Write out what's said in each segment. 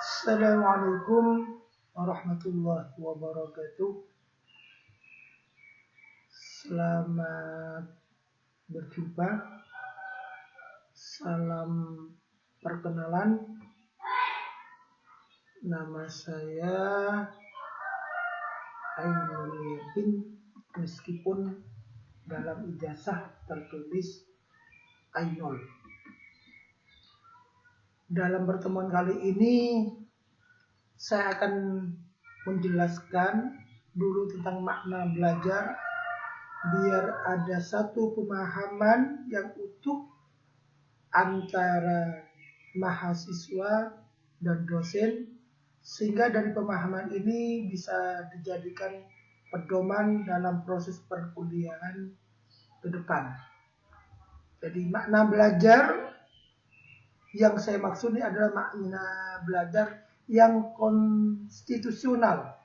Assalamualaikum warahmatullahi wabarakatuh. Selamat berjumpa. Salam perkenalan. Nama saya Ainul Yakin, meskipun dalam ijazah tertulis Ainul. Dalam pertemuan kali ini saya akan menjelaskan dulu tentang makna belajar biar ada satu pemahaman yang utuh antara mahasiswa dan dosen, sehingga dari pemahaman ini bisa dijadikan pedoman dalam proses perkuliahan ke depan. Jadi makna belajar yang saya maksud ini adalah makna belajar yang konstitusional,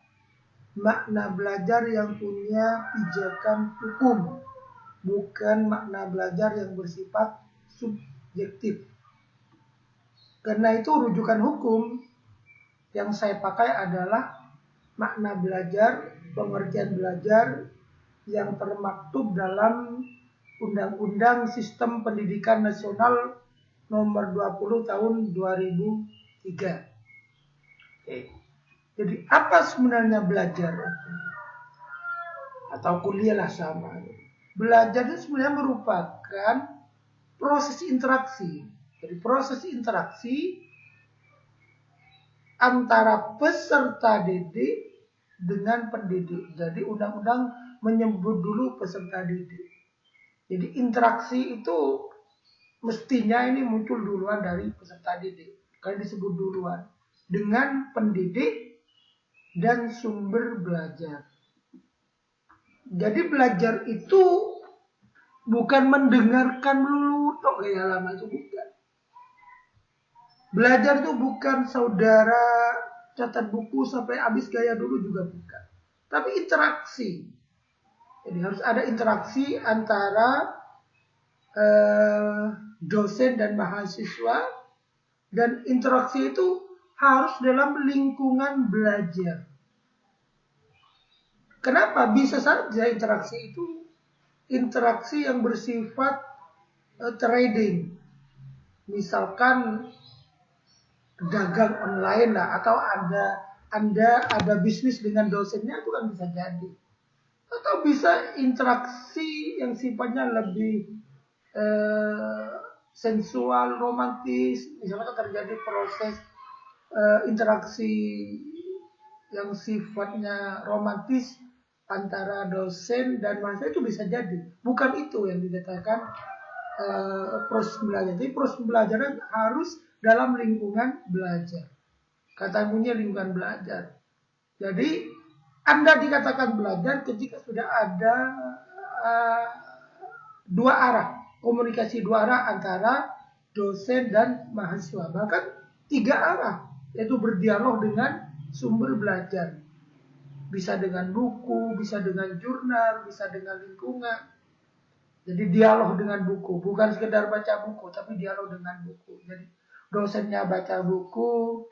makna belajar yang punya pijakan hukum, bukan makna belajar yang bersifat subjektif. Karena itu rujukan hukum yang saya pakai adalah makna belajar, pengertian belajar yang termaktub dalam Undang-Undang Sistem Pendidikan Nasional Nomor 20 Tahun 2003. Jadi apa sebenarnya belajar? Atau kuliah lah sama. Belajar itu sebenarnya merupakan proses interaksi. Jadi proses interaksi antara peserta didik dengan pendidik. Jadi undang-undang menyebut dulu peserta didik. Jadi interaksi itu mestinya ini muncul duluan dari peserta didik, karena disebut duluan dengan pendidik dan sumber belajar. Jadi belajar itu bukan mendengarkan melulu tok kayak lama itu bukan. Belajar itu bukan saudara catat buku sampai habis gaya dulu juga bukan. Tapi interaksi. Jadi harus ada interaksi antara dosen dan mahasiswa, dan interaksi itu harus dalam lingkungan belajar. Kenapa? Bisa saja interaksi itu interaksi yang bersifat trading. Misalkan dagang online lah, atau Anda ada bisnis dengan dosennya, itu kan bisa jadi. Atau bisa interaksi yang sifatnya lebih sensual, romantis, misalnya terjadi proses interaksi yang sifatnya romantis antara dosen dan mahasiswa, itu bisa jadi. Bukan itu yang dikatakan proses belajar. Jadi proses pembelajaran harus dalam lingkungan belajar. Kata bunyinya lingkungan belajar. Jadi Anda dikatakan belajar ketika sudah ada dua arah, komunikasi dua arah antara dosen dan mahasiswa, bahkan tiga arah, yaitu berdialog dengan sumber belajar. Bisa dengan buku, bisa dengan jurnal, bisa dengan lingkungan. Jadi dialog dengan buku, bukan sekedar baca buku, tapi dialog dengan buku. Jadi dosennya baca buku,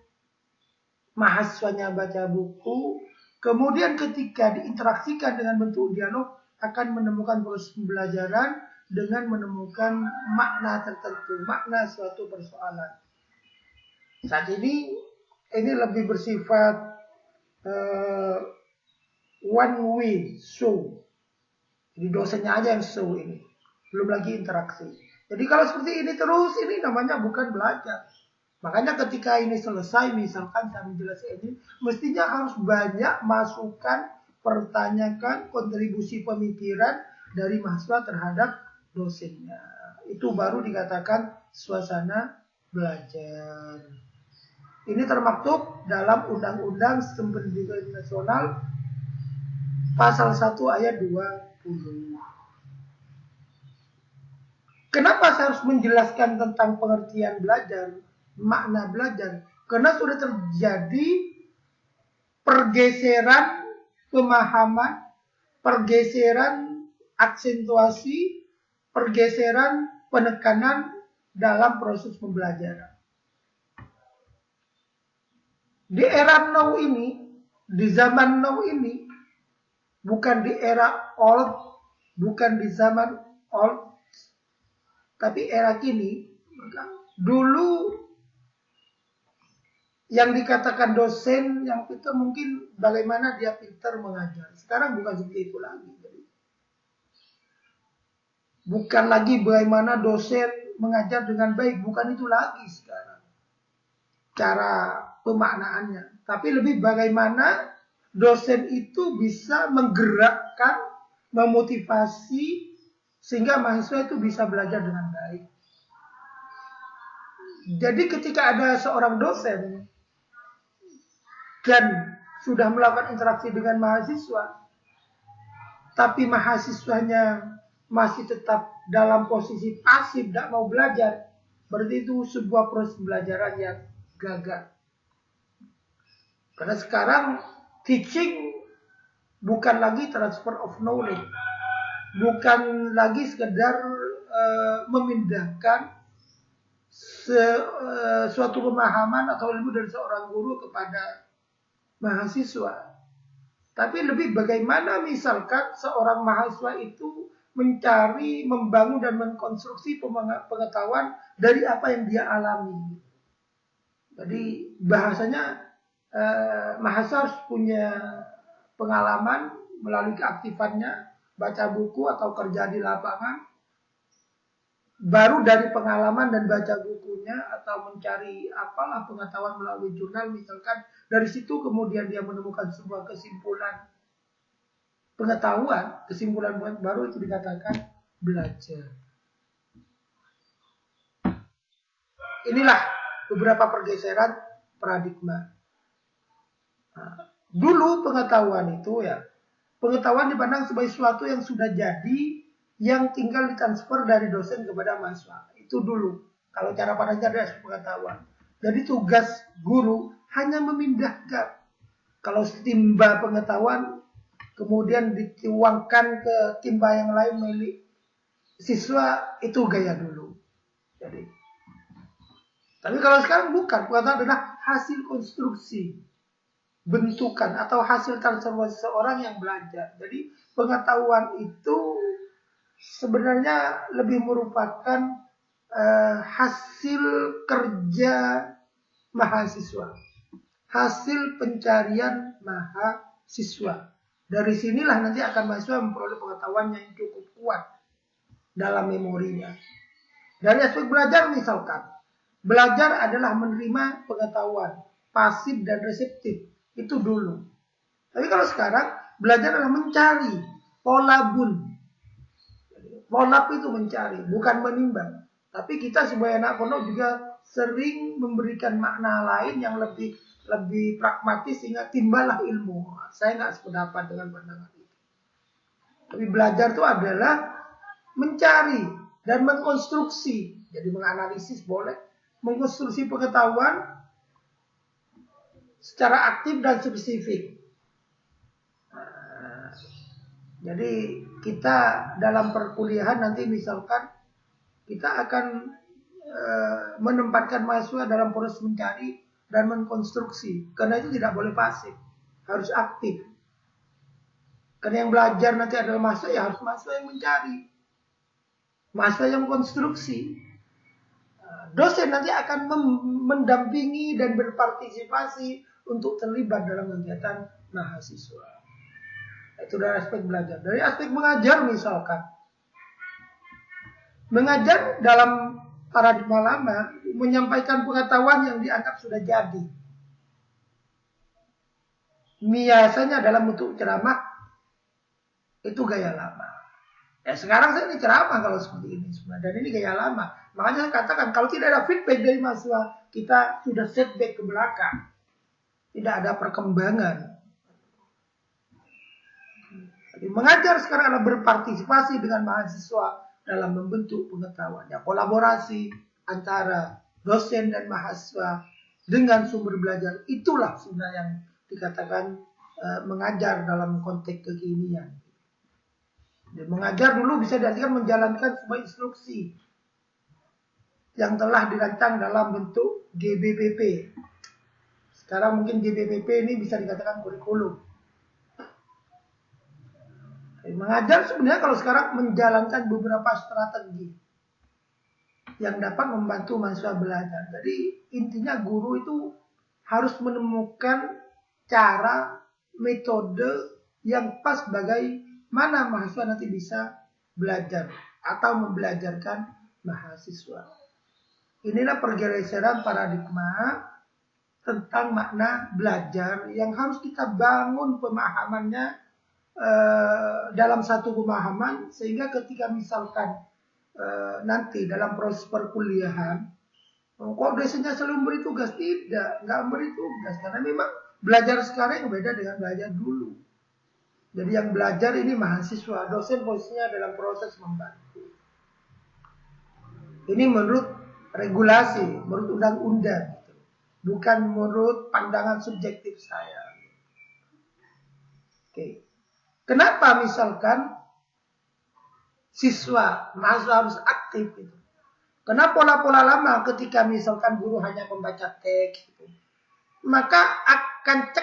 mahasiswanya baca buku, kemudian ketika diinteraksikan dengan bentuk dialog akan menemukan proses pembelajaran dengan menemukan makna tertentu, makna suatu persoalan. Saat ini lebih bersifat one way show. Jadi dosennya aja yang show ini, belum lagi interaksi. Jadi kalau seperti ini terus, ini namanya bukan belajar. Makanya ketika ini selesai, misalkan saya menjelaskan ini, mestinya harus banyak masukan, pertanyakan, kontribusi pemikiran dari mahasiswa terhadap dosennya. Itu baru dikatakan suasana belajar. Ini termaktub dalam Undang-Undang Sistem Pendidikan Nasional Pasal 1 ayat 20. Kenapa saya harus menjelaskan tentang pengertian belajar, makna belajar? Karena sudah terjadi pergeseran pemahaman, pergeseran aksentuasi, pergeseran penekanan dalam proses pembelajaran. Di era now ini, di zaman now ini, bukan di era old, bukan di zaman old, tapi era kini. Dulu yang dikatakan dosen yang pintar mungkin bagaimana dia pintar mengajar. Sekarang bukan seperti itu lagi. Bukan lagi bagaimana dosen mengajar dengan baik, bukan itu lagi sekarang cara pemaknaannya. Tapi lebih bagaimana dosen itu bisa menggerakkan, memotivasi sehingga mahasiswa itu bisa belajar dengan baik. Jadi ketika ada seorang dosen dan sudah melakukan interaksi dengan mahasiswa, tapi mahasiswanya masih tetap dalam posisi pasif, tidak mau belajar, berarti itu sebuah proses pembelajaran yang gagal. Karena sekarang teaching bukan lagi transfer of knowledge, bukan lagi sekedar memindahkan suatu pemahaman atau ilmu dari seorang guru kepada mahasiswa, tapi lebih bagaimana misalkan seorang mahasiswa itu mencari, membangun dan mengkonstruksi pengetahuan dari apa yang dia alami. Jadi bahasanya mahasiswa harus punya pengalaman melalui keaktifannya, baca buku atau kerja di lapangan. Baru dari pengalaman dan baca bukunya atau mencari apalah pengetahuan melalui jurnal misalkan, dari situ kemudian dia menemukan sebuah kesimpulan pengetahuan, kesimpulan baru, itu dikatakan belajar. Inilah beberapa pergeseran paradigma. Dulu pengetahuan itu pengetahuan dipandang sebagai sesuatu yang sudah jadi, yang tinggal ditransfer dari dosen kepada mahasiswa. Itu dulu kalau cara pandangnya dari pengetahuan. Jadi tugas guru hanya memindahkan. Kalau timba pengetahuan kemudian dituangkan ke timba yang lain milik siswa, itu gaya dulu. Tapi kalau sekarang bukan, pengetahuan adalah hasil konstruksi, bentukan atau hasil transformasi seorang yang belajar. Jadi pengetahuan itu sebenarnya lebih merupakan hasil kerja mahasiswa, hasil pencarian mahasiswa. Dari sinilah nanti akan mahasiswa memperoleh pengetahuan yang cukup kuat dalam memorinya. Dari aspek belajar misalkan, belajar adalah menerima pengetahuan, pasif dan reseptif. Itu dulu. Tapi kalau sekarang, belajar adalah mencari pola bun. Pola itu mencari, bukan menimbang. Tapi kita sebagai anak pondok juga sering memberikan makna lain yang lebih pragmatis sehingga timbalah ilmu. Saya nggak sependapat dengan pandangan itu. Tapi belajar itu adalah mencari dan mengkonstruksi. Jadi menganalisis boleh, mengkonstruksi pengetahuan secara aktif dan spesifik. Jadi kita dalam perkuliahan nanti misalkan kita akan menempatkan mahasiswa dalam proses mencari dan mengkonstruksi. Karena itu tidak boleh pasif, harus aktif. Karena yang belajar nanti adalah mahasiswa, ya harus mahasiswa yang mencari, mahasiswa yang konstruksi. Dosen nanti akan mendampingi dan berpartisipasi untuk terlibat dalam kegiatan mahasiswa. Itu dari aspek belajar. Dari aspek mengajar misalkan, mengajar dalam paradigma lama menyampaikan pengetahuan yang dianggap sudah jadi. Biasanya dalam bentuk ceramah, itu gaya lama. Sekarang saya ini ceramah kalau seperti ini sebenarnya, dan ini gaya lama. Makanya saya katakan kalau tidak ada feedback dari mahasiswa, kita sudah setback ke belakang. Tidak ada perkembangan. Jadi mengajar sekarang adalah berpartisipasi dengan mahasiswa dalam membentuk pengetahuan. Kolaborasi antara dosen dan mahasiswa dengan sumber belajar, itulah sebenarnya yang dikatakan mengajar dalam konteks kekinian. Dan mengajar dulu bisa diartikan menjalankan sebuah instruksi yang telah dirancang dalam bentuk GBPP, Sekarang mungkin GBPP ini bisa dikatakan kurikulum. Mengajar sebenarnya kalau sekarang menjalankan beberapa strategi yang dapat membantu mahasiswa belajar. Jadi intinya guru itu harus menemukan cara, metode yang pas bagaimana mahasiswa nanti bisa belajar atau membelajarkan mahasiswa. Inilah pergeseran paradigma tentang makna belajar yang harus kita bangun pemahamannya dalam satu pemahaman, sehingga ketika misalkan nanti dalam proses perkuliahan kok dosennya selalu memberi tugas, nggak memberi tugas, karena memang belajar sekarang yang beda dengan belajar dulu. Jadi yang belajar ini mahasiswa, dosen posisinya dalam proses membantu. Ini menurut regulasi, menurut undang-undang, bukan menurut pandangan subjektif saya. Oke. Kenapa misalkan mahasiswa harus aktif gitu? Karena pola-pola lama ketika misalkan guru hanya membaca teks gitu, maka akan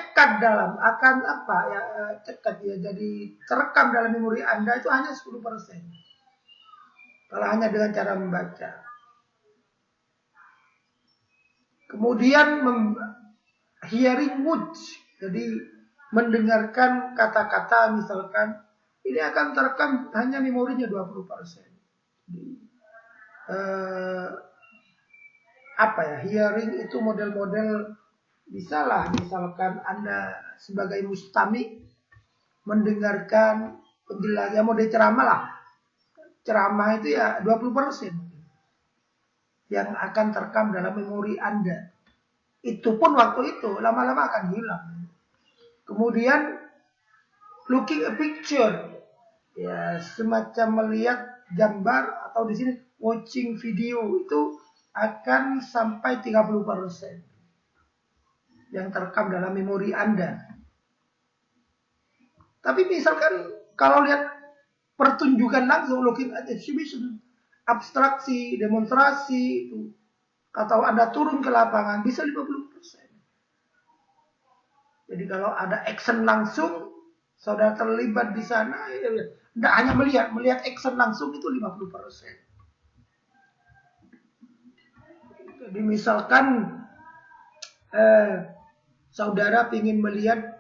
cekat jadi terekam dalam memori Anda itu hanya 10%. Kalau hanya dengan cara membaca. Kemudian hearing words, jadi mendengarkan kata-kata misalkan, ini akan terekam hanya memorinya 20%. Hearing itu model-model, bisalah misalkan Anda sebagai mustami mendengarkan penjelasan, model ceramah lah. Ceramah itu ya 20% yang akan terekam dalam memori Anda. Itu pun waktu itu lama-lama akan hilang. Kemudian looking a picture, ya semacam melihat gambar, atau di sini watching video, itu akan sampai 30% yang terekam dalam memori Anda. Tapi misalkan kalau lihat pertunjukan langsung, looking at exhibition, abstraksi, demonstrasi itu, atau Anda turun ke lapangan, bisa 50%. Jadi kalau ada action langsung, saudara terlibat di sana, tidak hanya melihat action langsung itu 50%. Jadi misalkan saudara ingin melihat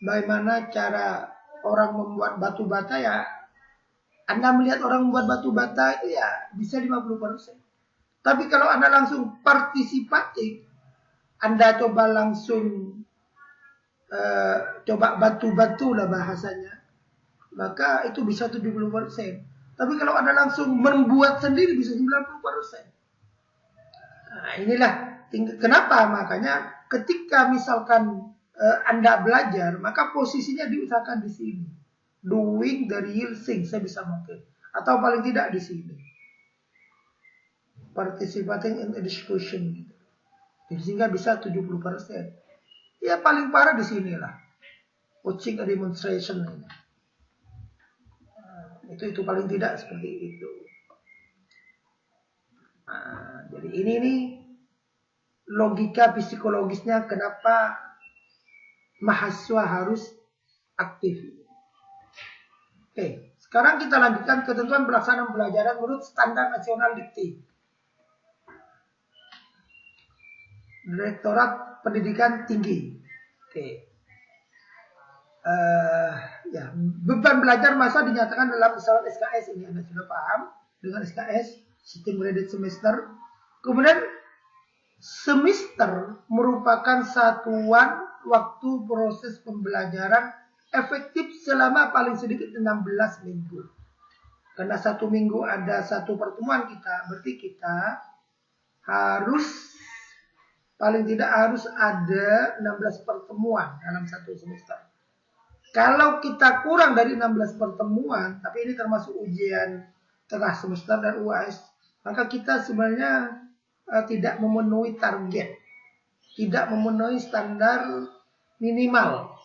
bagaimana cara orang membuat batu bata, ya Anda melihat orang membuat batu bata itu ya bisa 50%. Tapi kalau Anda langsung partisipatif, Anda coba langsung coba batu-batu lah bahasanya, maka itu bisa 70%. Tapi kalau Anda langsung membuat sendiri bisa 90%. Nah, inilah kenapa makanya ketika misalkan Anda belajar, maka posisinya diusahakan di sini, doing the real thing, saya bisa mungkin, atau paling tidak di sini, participating in a discussion gitu. Sehingga bisa 70%. Ya paling parah di sinilah, watching a demonstration ini. Itu paling tidak seperti itu. Nah, jadi ini nih logika psikologisnya kenapa mahasiswa harus aktif. Oke, sekarang kita lanjutkan ketentuan pelaksanaan pembelajaran menurut standar nasional dikti. Direktorat Pendidikan Tinggi. Oke. Beban belajar masa dinyatakan dalam pesawat SKS ini. Anda sudah paham dengan SKS, Sistem Kredit Semester. Kemudian semester merupakan satuan waktu proses pembelajaran efektif selama paling sedikit 16 minggu. Karena 1 minggu ada 1 pertemuan kita, berarti kita harus paling tidak harus ada 16 pertemuan dalam 1 semester. Kalau kita kurang dari 16 pertemuan, tapi ini termasuk ujian tengah semester dan UAS, maka kita sebenarnya tidak memenuhi target, tidak memenuhi standar minimal.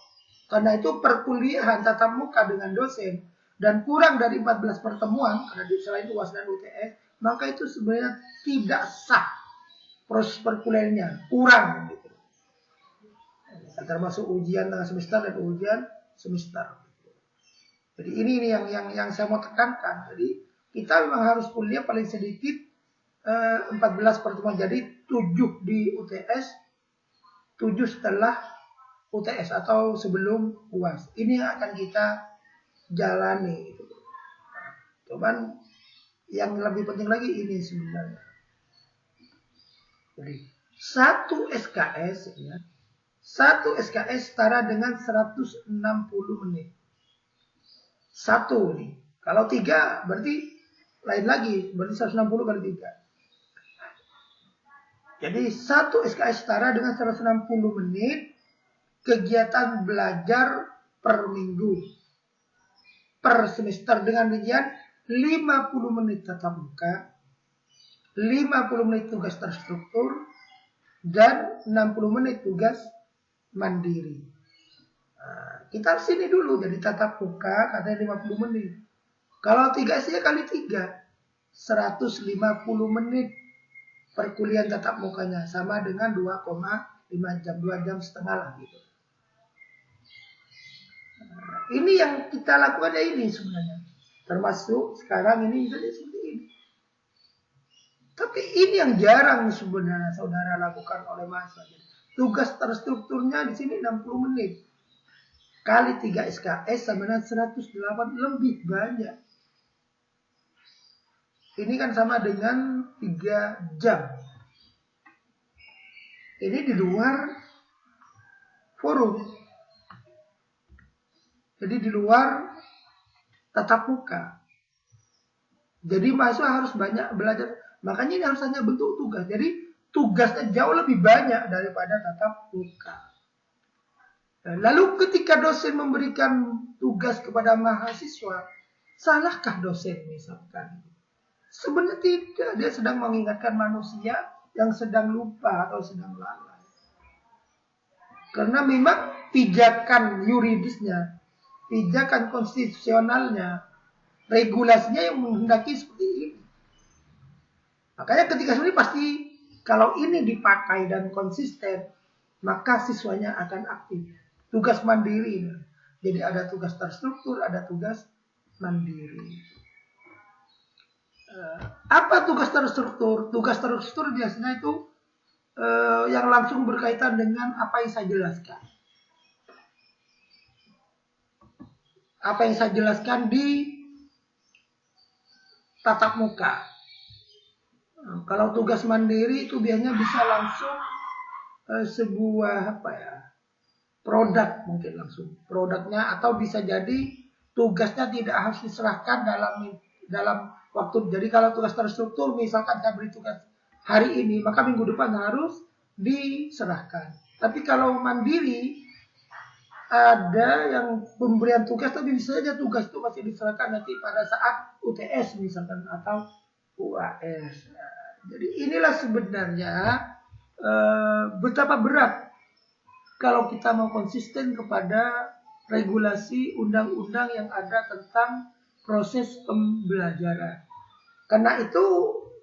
Karena itu perkuliahan tatap muka dengan dosen dan kurang dari 14 pertemuan, karena selain UAS dan UTS, maka itu sebenarnya tidak sah. Proses perkuliahannya kurang gitu. termasuk ujian tengah semester dan ujian semester. Jadi ini yang saya mau tekankan. Jadi kita memang harus kuliah paling sedikit 14 pertemuan. Jadi 7 di UTS, 7 setelah UTS atau sebelum UAS. Ini yang akan kita jalani. Cuman yang lebih penting lagi ini sebenarnya. Jadi satu SKS ya. Satu SKS setara dengan 160 menit. Satu nih. Kalau 3 berarti lain lagi. Berarti 160 kali 3. Jadi satu SKS setara dengan 160 menit kegiatan belajar per minggu. Per semester dengan rincian 50 menit tatap muka, 50 menit tugas terstruktur, dan 60 menit tugas mandiri. Nah, kita harus sini dulu. Jadi tatap muka katanya 50 menit. Kalau 3 SKS kali 3, 150 menit perkuliahan tatap mukanya. Sama dengan 2,5 jam, 2 jam setengah lah gitu. Nah, ini yang kita lakukan ini sebenarnya. Termasuk sekarang ini misalnya seperti ini. Tapi ini yang jarang sebenarnya saudara lakukan oleh mahasiswa. Tugas terstrukturnya di sini 60 menit. Kali 3 SKS sama dengan 108, lebih banyak. Ini kan sama dengan 3 jam. Ini di luar forum. Jadi di luar tatap muka. Jadi mahasiswa harus banyak belajar. Makanya ini harus hanya bentuk tugas. Jadi tugasnya jauh lebih banyak daripada tatap muka. Lalu ketika dosen memberikan tugas kepada mahasiswa, salahkah dosen misalkan? Sebenarnya tidak, dia sedang mengingatkan manusia yang sedang lupa atau sedang lalai. Karena memang pijakan yuridisnya, pijakan konstitusionalnya, regulasinya yang menghendaki seperti ini. Makanya ketika sebenarnya pasti kalau ini dipakai dan konsisten, maka siswanya akan aktif. Tugas mandiri. Jadi ada tugas terstruktur, ada tugas mandiri. Apa tugas terstruktur? Tugas terstruktur biasanya itu yang langsung berkaitan dengan apa yang saya jelaskan. Apa yang saya jelaskan di tatap muka. Kalau tugas mandiri itu biasanya bisa langsung sebuah produk mungkin langsung produknya, atau bisa jadi tugasnya tidak harus diserahkan dalam waktu. Jadi kalau tugas terstruktur misalkan saya beri tugas hari ini, maka minggu depan harus diserahkan. Tapi kalau mandiri ada yang pemberian tugas, tapi bisa saja tugas itu masih diserahkan nanti pada saat UTS misalkan atau UAS. Jadi inilah sebenarnya betapa berat kalau kita mau konsisten kepada regulasi undang-undang yang ada tentang proses pembelajaran. Karena itu,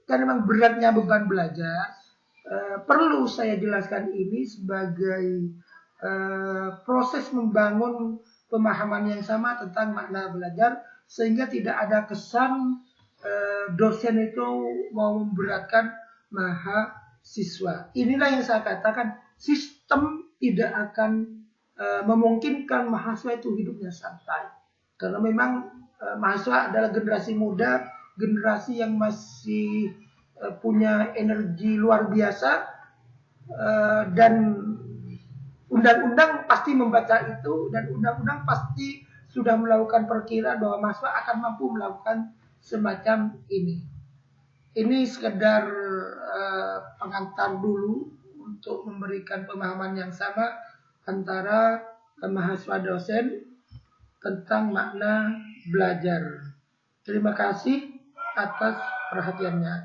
karena memang beratnya beban belajar, perlu saya jelaskan ini sebagai proses membangun pemahaman yang sama tentang makna belajar, sehingga tidak ada kesan dosen itu mau memberatkan mahasiswa. Inilah yang saya katakan, sistem tidak akan memungkinkan mahasiswa itu hidupnya santai. Karena memang mahasiswa adalah generasi muda, generasi yang masih punya energi luar biasa, dan undang-undang pasti membaca itu, dan undang-undang pasti sudah melakukan perkiraan bahwa mahasiswa akan mampu melakukan semacam ini. Ini sekedar pengantar dulu untuk memberikan pemahaman yang sama antara mahasiswa dosen tentang makna belajar. Terima kasih atas perhatiannya.